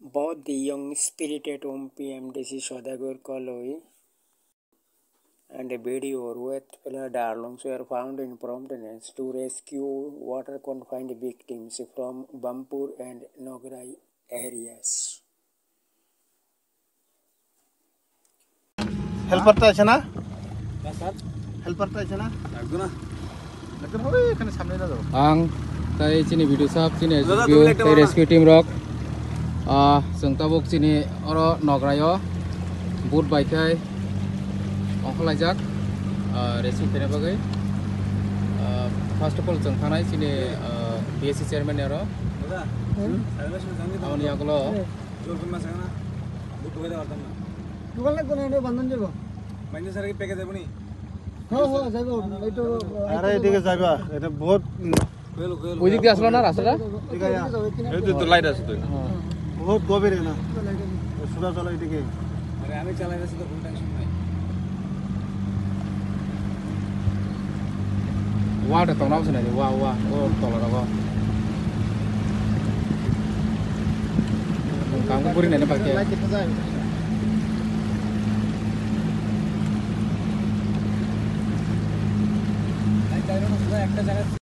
Both the young-spirited OMPMDC Saudagar Koloi and a video with darlings were found in promptness to rescue water-confined victims from Bampur and Nograi areas. হেল্পারটা আছে না হেল্পারটা আছে না লাগবে না লাগবে হবে এখানে সামনে না যাও आं ताई चिनि भिडिअ साब चिनि रेस्किउ टीम रक जों ताबुक चिनि अरो नगरायो बुट बायखाय अंखलायजाक रेस्किउ फेने बागै फर्स्ट अफ अल जों थानाय चिनि बीएससी चेयरमैन आरो आमनि आगलो জলপন মাছ না বুট ধরে দাও না দোকান লাগবে না এটা বন্ধন যাব বাইন্দে স্যার কি প্যাকেজ দেব নি হ্যাঁ হ্যাঁ যাব এইটো আরে এদিকে যাইবা এটা বহুত ওই দিক দিয়ে আসলো না রাস্তাটা ঠিক আছে এই তো লাইট আছে তো বহুত গভীর না সুদা চলো এদিকে আরে আমি চালাই যাচ্ছি তো কোনো টেনশন নাই ওয়াটা তো নাও শুনাই ওয়া ওয়া ও তলা রাবা কাম করি না পাকে লাইট দেখতে যায় একটা জায়গা